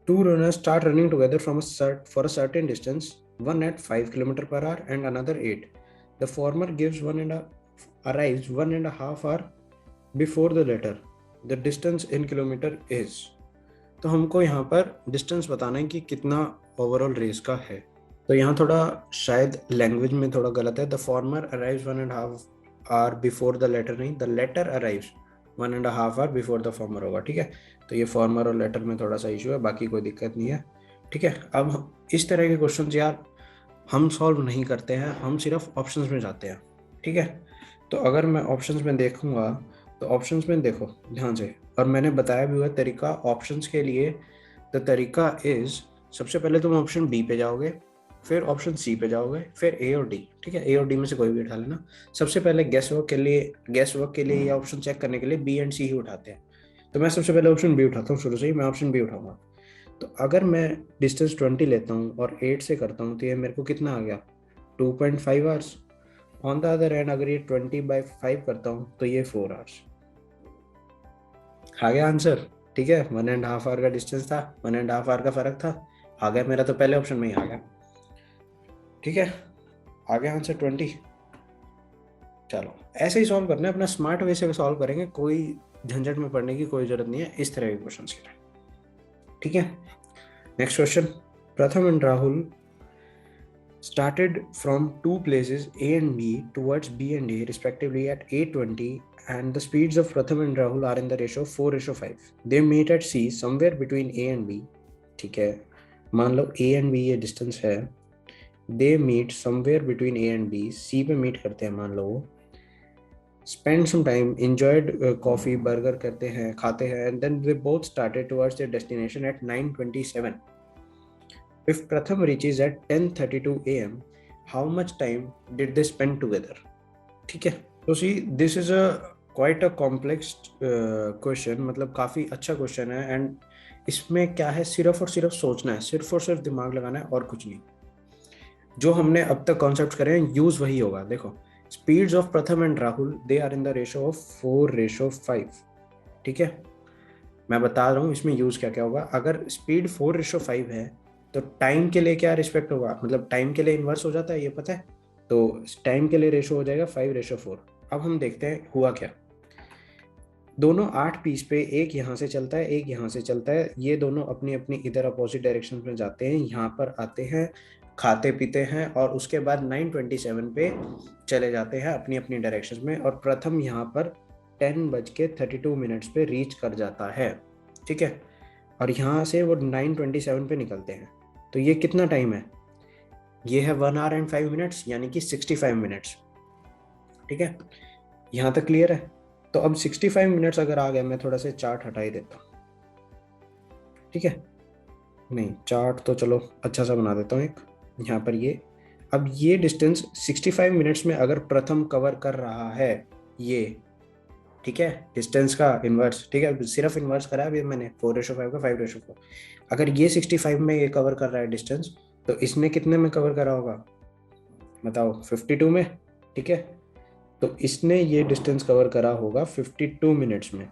Two runners start running together from for a certain distance, one at 5 km per hour and another 8. The former arrives 1.5 hour before the latter. The distance in kilometer is. तो हमको यहाँ पर distance बताना है कि कितना overall race का है। तो यहाँ थोड़ा शायद लैंग्वेज में थोड़ा गलत है। The former arrives 1.5 hour before the latter, नहीं, the latter arrives 1.5 hour before the former होगा। ठीक है, तो ये फॉर्मर और लेटर में थोड़ा सा इशू है, बाकी कोई दिक्कत नहीं है। ठीक है, अब इस तरह के क्वेश्चन यार हम सॉल्व नहीं करते हैं, हम सिर्फ ऑप्शंस में जाते हैं। ठीक है, तो अगर मैं ऑप्शंस में देखूंगा तो ऑप्शंस में देखो ध्यान से, और मैंने बताया भी हुआ तरीका ऑप्शंस के लिए। द तरीका इज, सबसे पहले तुम ऑप्शन बी पे जाओगे, फिर ऑप्शन सी पे जाओगे, फिर ए और डी। ठीक है, ए और डी में से कोई भी उठा लेना। सबसे पहले गैस वर्क के लिए या ऑप्शन चेक करने के लिए बी एंड सी ही उठाते हैं। तो मैं सबसे पहले ऑप्शन बी उठाता हूँ, शुरू से ही मैं ऑप्शन बी उठाऊंगा। तो अगर मैं डिस्टेंस 20 लेता हूँ और 8 से करता हूँ तो ये मेरे को कितना आ गया, 2.5 hours. On the other and अगर ये 20/5 करता हूँ तो ये 4 आवर्स। आ गया आंसर। ठीक है, 1.5 आवर का डिस्टेंस था, 1.5 आवर का फर्क था, आ गया मेरा तो पहले ऑप्शन में ही आ गया। ठीक है, आ गया आंसर 20। चलो ऐसे ही सॉल्व करना है, अपना स्मार्ट वे से सॉल्व करेंगे, कोई झंझट में पड़ने की कोई जरूरत नहीं है इस तरह के क्वेश्चन के लिए। ठीक है, नेक्स्ट क्वेश्चन। प्रथम and Rahul started from two places A and B towards B and A respectively at 8:20, and the speeds of Pratham and Rahul are in the ratio 4:5. They meet at C somewhere between A and B. ठीक है, मान लो A and B ये distance है, they meet somewhere between A and B, C पे meet करते हैं मान लो, spend some time, enjoyed coffee, burger करते हैं, खाते हैं, and then they both started towards their destination at 9:27. If Pratham reaches at 10:32 a.m., how much time did they spend together? ठीक है, तो see this is a quite a complex question, मतलब काफ़ी अच्छा क्वेश्चन है। एंड इसमें क्या है, सिर्फ और सिर्फ सोचना है, सिर्फ और सिर्फ दिमाग लगाना है और कुछ नहीं। जो हमने अब तक कॉन्सेप्ट करे हैं यूज वही होगा। देखो, speeds of Pratham and Rahul they are in the ratio of 4:5। ठीक है, मैं बता रहा हूँ इसमें यूज क्या क्या होगा। अगर स्पीड 4:5 है तो टाइम के लिए क्या रिस्पेक्ट होगा, मतलब टाइम के लिए इन्वर्स हो जाता है, ये पता है। तो टाइम के लिए रेशो हो जाएगा 5:4। अब हम देखते हैं हुआ क्या। दोनों 8 पीस पे, एक यहाँ से चलता है एक यहाँ से चलता है, ये दोनों अपनी अपनी इधर अपोजिट डायरेक्शन में जाते हैं, यहाँ पर आते हैं, खाते पीते हैं, और उसके बाद 9:27 पे चले जाते हैं अपनी अपनी डायरेक्शन में, और प्रथम यहाँ पर 10:32 पे रीच कर जाता है। ठीक है, और यहाँ से वो 9:27 पे निकलते हैं। तो ये कितना टाइम है, ये है 1 hour and 5 minutes, यानी कि 65 मिनट्स। ठीक है, यहाँ तक क्लियर है। तो अब 65 मिनट्स अगर आ गया, मैं थोड़ा सा चार्ट हटा ही देता हूँ। ठीक है, नहीं चार्ट तो चलो अच्छा सा बना देता हूँ एक, यहाँ पर ये। अब ये डिस्टेंस 65 मिनट्स में अगर प्रथम कवर कर रहा है ये, ठीक है, डिस्टेंस का इन्वर्स। ठीक है, सिर्फ इन्वर्स करा है अभी मैंने, 4:5 का 5:4। अगर ये 65 में ये कवर कर रहा है डिस्टेंस, तो इसने कितने में कवर करा होगा बताओ, 52 में। ठीक है, तो इसने ये डिस्टेंस कवर करा होगा 52 मिनट्स में।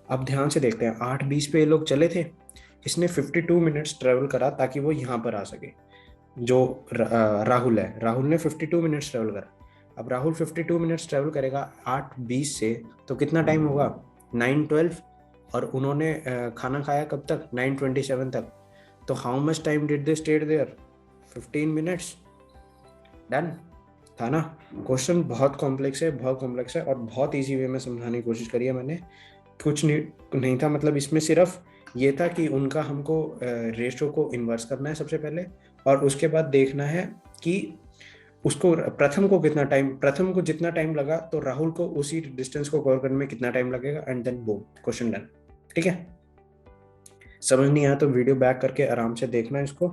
अब ध्यान से देखते हैं, 8:20 पे ये लोग चले थे, इसने 52 मिनट्स ट्रेवल करा ताकि वो यहाँ पर आ सके। जो राहुल है, राहुल ने 52 मिनट्स ट्रेवल करा। अब राहुल 52 मिनट्स ट्रेवल करेगा 8:20 से, तो कितना टाइम होगा, 9:12। और उन्होंने खाना खाया कब तक, 9:27 तक। तो how much time did they stayed there, 15 minutes. Done था ना। क्वेश्चन बहुत कॉम्प्लेक्स है, बहुत कॉम्प्लेक्स है, और बहुत इजी वे में समझाने की कोशिश करी है मैंने। कुछ नहीं था, मतलब इसमें सिर्फ ये था कि उनका हमको रेशो को इन्वर्स करना है सबसे पहले, और उसके बाद देखना है कि उसको प्रथम को कितना टाइम, प्रथम को जितना टाइम लगा तो राहुल को उसी डिस्टेंस को कवर करने में कितना टाइम लगेगा, and then boom, question done. ठीक है, समझ नहीं आया तो वीडियो बैक करके आराम से देखना इसको,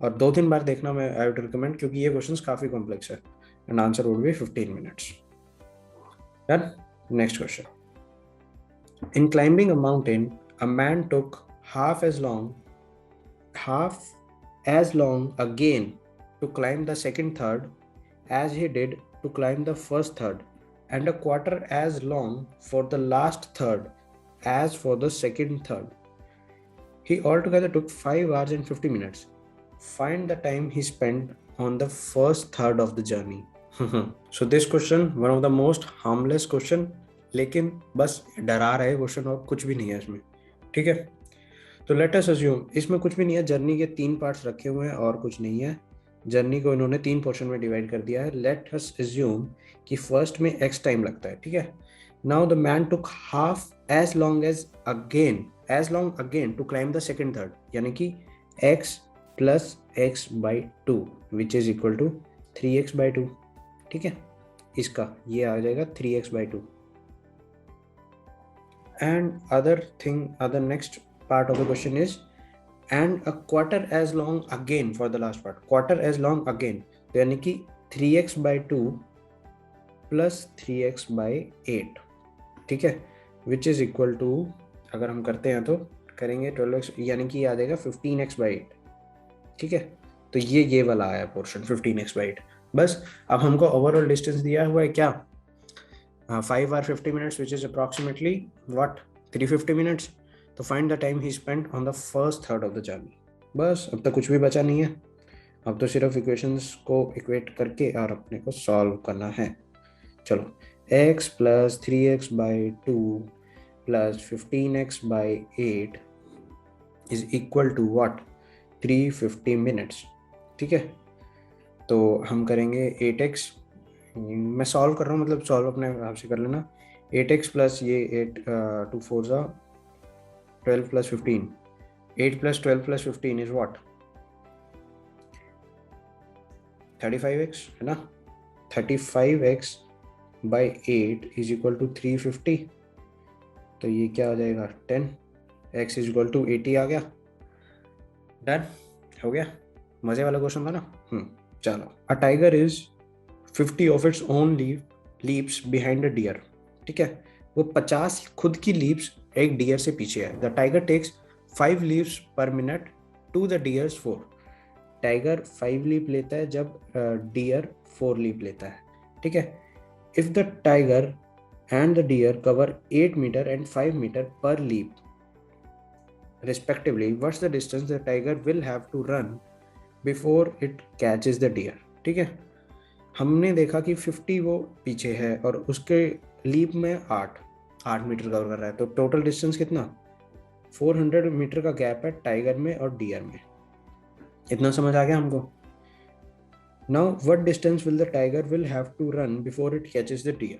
और 2-3 बार देखना मैं आई वुड रिकमेंड, क्योंकि ये क्वेश्चंस काफी कॉम्प्लेक्स है। And answer would be 15 minutes. Done, next question. In climbing a mountain, a man took half as long again to climb the second third as he did to climb the first third, and a quarter as long for the last third as for the second third. He altogether took 5 hours and 50 minutes. Find the time he spent on the first third of the journey. So this question, one of the most harmless question, लेकिन बस डरा रहे question और कुछ भी नहीं है इसमें, ठीक है। तो लेट अस अज्यूम, इसमें कुछ भी नहीं है, जर्नी के 3 पार्ट्स रखे हुए हैं और कुछ नहीं है। जर्नी को इन्होंने 3 पोर्शन में डिवाइड कर दिया है। लेट अस अज्यूम कि फर्स्ट में x टाइम लगता है, ठीक है। Now the man took half as long again to climb the second third, यानी कि x plus x by 2 which is equal to 3x by 2, ठीक है। इसका ये आ जाएगा 3x by 2। And other next part of the question is and a quarter as long again for the last part, quarter as long again, तो यानी कि 3x by 2 plus 3x by 8, ठीक है, which is equal to, अगर हम करते हैं तो करेंगे 12x, यानी कि आ जाएगा 15x by 8, ठीक है। तो ये वाला आया पोर्शन 15x by 8। बस अब हमको ओवरऑल डिस्टेंस दिया हुआ है क्या, 5 hours 50 minutes, which is approximately what, 350 minutes। तो find the time he spent on the first third of the journey. बस अब तक कुछ भी बचा नहीं है, अब तो सिर्फ इक्वेशंस को इक्वेट करके और अपने को सॉल्व करना है। चलो, x plus 3x by 2 plus 15x by 8 is equal to what, 350 minutes, ठीक है। तो हम करेंगे 8x, मैं सॉल्व कर रहा हूँ, मतलब सॉल्व अपने हिसाब से कर लेना। 8x प्लस ये 8 2 4 ज़ा 12 plus 15, 8 plus 12 plus 15 is what, 35x है ना। 35x by 8 is equal to 350, तो ये क्या आ जाएगा 10, x is equal to 80 आ गया। डन हो गया, मजे वाला क्वेश्चन था ना। चलो, a tiger is 50 of its own leaps behind a deer, ठीक है। वो 50 खुद की लीप्स एक डियर से पीछे है। The tiger takes 5 leaps per minute to the deer's 4, tiger 5 leap लेता है जब डियर 4 लीप लेता है, ठीक है। If the tiger and the deer cover 8 metre and 5 metre per leap respectively, what's the distance the tiger will have to run before it catches the deer, ठीक है। हमने देखा कि 50 वो पीछे है और उसके लीप में 8 मीटर कवर कर रहा है, तो टोटल डिस्टेंस कितना, 400 मीटर का गैप है टाइगर में और डियर में। इतना समझ आ गया हमको। Now what distance will the tiger will have to run before it catches the deer.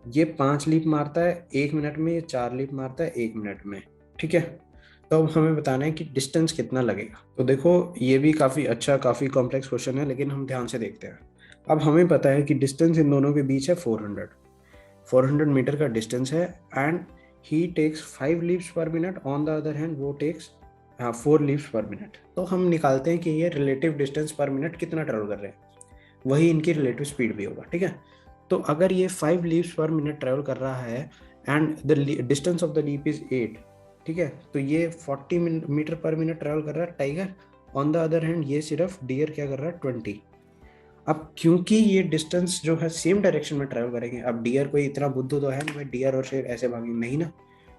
ये 5 लीप मारता है 1 मिनट में, ये 4 लीप मारता है 1 मिनट में, ठीक है। तो अब हमें बताना है कि डिस्टेंस कितना लगेगा। तो देखो, ये भी काफ़ी कॉम्प्लेक्स क्वेश्चन है, लेकिन हम ध्यान से देखते हैं। अब हमें पता है कि डिस्टेंस इन दोनों के बीच है 400 मीटर का डिस्टेंस है, and he takes 5 leaps per minute, on the other hand वो टेक्स 4 लीव्स पर मिनट। तो हम निकालते हैं कि ये रिलेटिव डिस्टेंस पर मिनट कितना ट्रेवल कर रहे हैं, वही इनकी रिलेटिव स्पीड भी होगा, ठीक है। तो अगर ये 5 लीव्स पर मिनट ट्रेवल कर रहा है and the distance of the leap is 8, ठीक है, तो ये 40 मीटर पर मिनट ट्रेवल कर रहा है tiger. On the other hand ये सिर्फ डियर क्या कर रहा है, 20। अब क्योंकि ये डिस्टेंस जो है सेम डायरेक्शन में ट्रैवल करेंगे, अब डियर कोई इतना बुद्धू तो है नहीं, डियर और शेर ऐसे भागेंगे नहीं ना,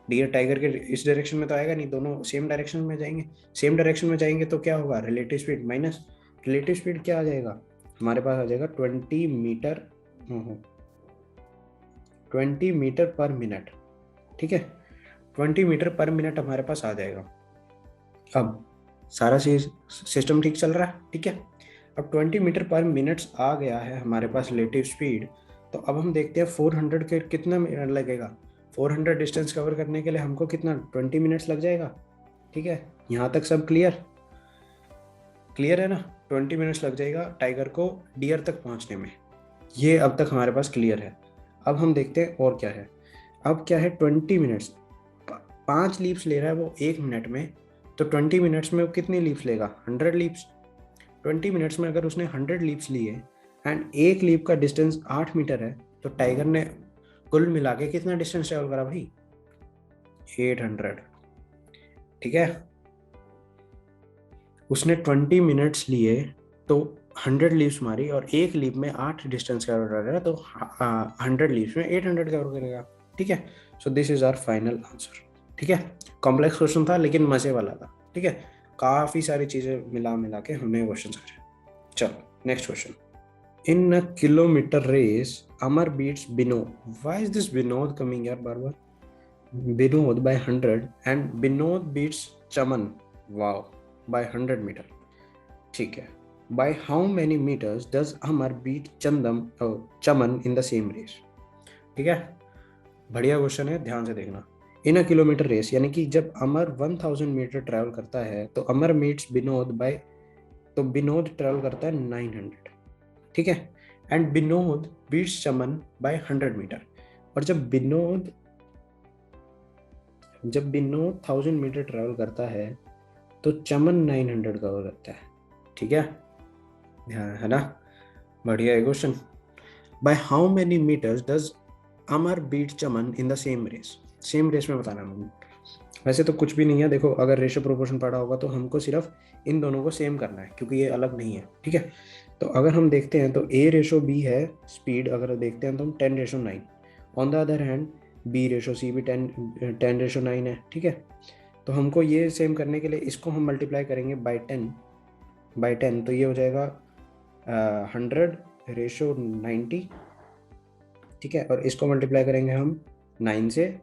डियर टाइगर के इस डायरेक्शन में तो आएगा नहीं, दोनों सेम डायरेक्शन में जाएंगे। सेम डायरेक्शन में जाएंगे तो क्या होगा, relative speed minus relative speed क्या आ जाएगा, हमारे पास आ जाएगा 20 मीटर पर मिनट, ठीक है। 20 मीटर पर मिनट हमारे पास आ जाएगा। अब सारा सिस्टम ठीक चल रहा है, ठीक है। अब 20 मीटर पर मिनट्स आ गया है हमारे पास रिलेटिव स्पीड। तो अब हम देखते हैं 400 के कितना मिनट लगेगा। 400 डिस्टेंस कवर करने के लिए हमको कितना 20 मिनट्स लग जाएगा, ठीक है। यहाँ तक सब क्लियर है ना। 20 मिनट्स लग जाएगा टाइगर को डियर तक पहुँचने में, ये अब तक हमारे पास क्लियर है। अब हम देखते हैं और क्या है। अब क्या है, 20 मिनट्स 5 लीप्स ले रहा है वो 1 मिनट में, तो 20 मिनट्स में वो कितनी लीप्स लेगा, 100 लीप्स। 20 मिनट्स में अगर उसने 100 लीप्स लिए एंड एक लीप का डिस्टेंस 8 मीटर है, तो टाइगर ने कुल मिला के कितना डिस्टेंस ट्रेवल करा भाई, 800, ठीक है। उसने 20 मिनट्स लिए तो 100 लीव्स मारी और एक लीप में 8 डिस्टेंस कवर करेगा, तो 100 लीव्स में 800 कवर करेगा, ठीक है। So this is our final answer. ठीक है, कॉम्प्लेक्स क्वेश्चन था लेकिन मजे वाला था। ठीक है, काफी सारी चीजें मिला मिला के हमने क्वेश्चन करे। चलो next question. In a kilometre race Amar beats Vinod. Why is this Vinod coming यार बार बार? Vinod by 100 and Vinod beats Chaman, wow, by 100 metre. ठीक है, by how many metres does Amar beat Chaman in the same race? ठीक है, बढ़िया क्वेश्चन है, ध्यान से देखना। इन अ किलोमीटर रेस यानी कि जब अमर 1000 मीटर ट्रैवल करता है तो अमर मीट्स विनोद बाय, तो विनोद ट्रैवल करता है 900। ठीक है, and Vinod beats Chaman by 100 metre. और जब विनोद 1000 मीटर ट्रैवल करता है तो चमन 900 कवर करता है। ठीक है, ध्यान है ना, बढ़िया है question. By how many metres does Amar beat Chaman in the same race? Same race में बताना है। वैसे तो कुछ भी नहीं है, देखो अगर रेशियो प्रोपोर्शन पढ़ा होगा तो हमको सिर्फ इन दोनों को सेम करना है क्योंकि ये अलग नहीं है। ठीक है, तो अगर हम देखते हैं तो ए रेशो बी है स्पीड, अगर देखते हैं तो हम 10:9। On the other hand B ratio C भी 10:9 है। ठीक है, तो हमको ये सेम करने के लिए इसको हम मल्टीप्लाई करेंगे बाई टेन, तो ये हो जाएगा 100:90। ठीक है, और इसको मल्टीप्लाई करेंगे हम 9 से,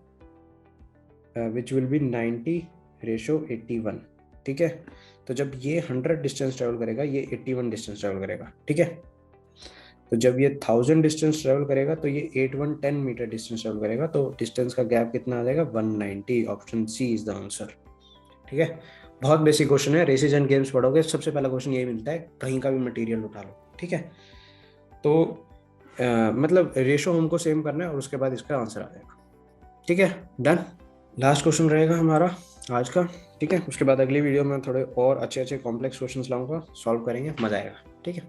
विच विल बी 90:81। ठीक है, तो जब ये 100 डिस्टेंस ट्रेवल करेगा ये 81 डिस्टेंस ट्रेवल करेगा। ठीक है, तो जब ये 1000 डिस्टेंस ट्रेवल करेगा तो ये 8110 मीटर डिस्टेंस ट्रेवल करेगा, तो डिस्टेंस का गैप कितना आ जाएगा? 190। Option C is the answer. ठीक है, बहुत बेसिक क्वेश्चन है, रेसेज एंड गेम्स पढ़ोगे सबसे पहला क्वेश्चन यही मिलता है, कहीं का भी मटेरियल उठा लो। ठीक है, तो मतलब रेशो हमको सेम करना है और उसके बाद इसका आंसर आ जाएगा। ठीक है, डन। लास्ट क्वेश्चन रहेगा हमारा आज का। ठीक है, उसके बाद अगली वीडियो में थोड़े और अच्छे अच्छे कॉम्प्लेक्स क्वेश्चंस लाऊंगा, सॉल्व करेंगे, मजा आएगा। ठीक है,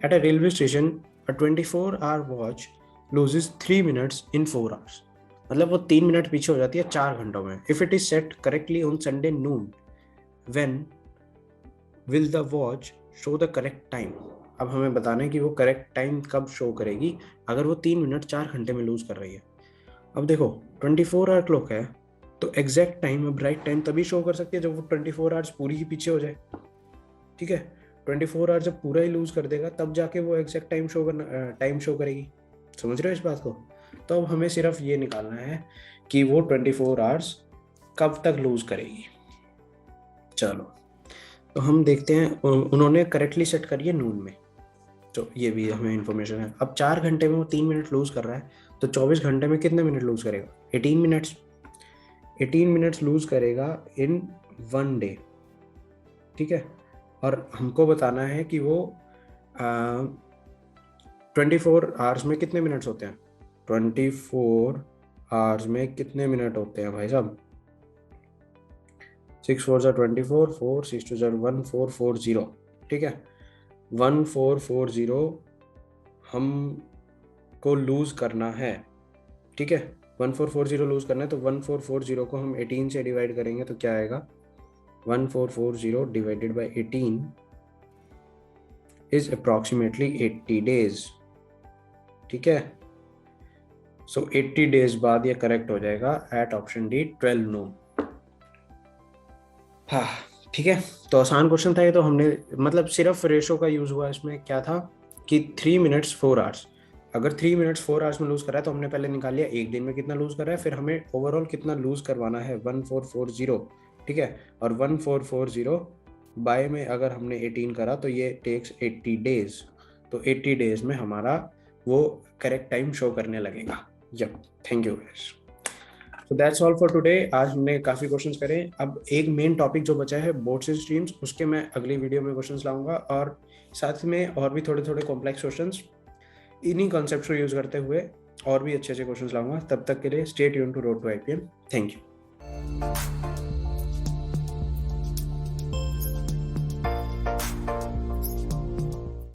at a railway station a 24-hour watch loses 3 minutes in 4 hours। मतलब वो 3 मिनट पीछे हो जाती है 4 घंटों में। If it is set correctly on Sunday Noon, when will the watch show the correct time? अब हमें बताना है कि वो करेक्ट टाइम कब शो करेगी अगर वो 3 मिनट 4 घंटे में लूज कर रही है। अब देखो 24 hour क्लॉक है तो एग्जैक्ट टाइम, अब राइट टाइम तभी शो कर सकती है जब वो 24 hours पूरी ही पीछे हो जाए। ठीक है, 24 hour जब पूरा ही लूज कर देगा तब जाके वो एग्जैक्ट टाइम शो करेगी। समझ रहे हो इस बात को? तो अब हमें सिर्फ ये निकालना है कि वो 24 hours कब तक लूज करेगी। चलो, तो हम देखते हैं, उन्होंने करेक्टली सेट करी है नून में, तो ये भी हमें इन्फॉर्मेशन है। अब 4 घंटे में वो 3 मिनट लूज कर रहा है तो 24 घंटे में कितने मिनट लूज करेगा? 18 मिनट्स। 18 मिनट्स लूज करेगा इन 1 डे। ठीक है, और हमको बताना है कि वो 24 आवर्स में कितने मिनट्स होते हैं? 24 आवर्स में कितने मिनट होते हैं भाई साहब? 6 4 24, 4 6 2 1440। ठीक है, 1440 हम को लूज करना है। ठीक है, 1440 लूज करना है, तो 1440 को हम 18 से डिवाइड करेंगे तो क्या आएगा? 1440 divided by 18 is approximately 80 days। ठीक है, सो 80 days बाद ये करेक्ट हो जाएगा एट ऑप्शन डी 12 नून। हाँ, ठीक है, तो आसान क्वेश्चन था ये, तो हमने मतलब सिर्फ रेशो का यूज हुआ इसमें। क्या था कि 3 मिनट्स 4 hours, अगर 3 मिनट्स 4 hours में लूज कर रहा है तो हमने पहले निकाल लिया एक दिन में कितना लूज कर रहा है, फिर हमें ओवरऑल कितना लूज करवाना है 1440। ठीक है, और 1440 बाय में अगर हमने 18 करा तो ये टेक्स 80 days, तो 80 days में हमारा वो करेक्ट टाइम शो करने लगेगा। Yep, thank you guys. तो दैट्स ऑल फॉर टुडे। आज हमने काफ़ी क्वेश्चंस करे। अब एक मेन टॉपिक जो बचा है बोर्ड्स एंड स्ट्रीम्स, उसके मैं अगली वीडियो में क्वेश्चंस लाऊंगा, और साथ में और भी थोड़े थोड़े कॉम्प्लेक्स क्वेश्चंस इन्हीं कॉन्सेप्ट्स को यूज़ करते हुए और भी अच्छे अच्छे क्वेश्चंस लाऊंगा। तब तक के लिए stay tuned to road to IPM. Thank you.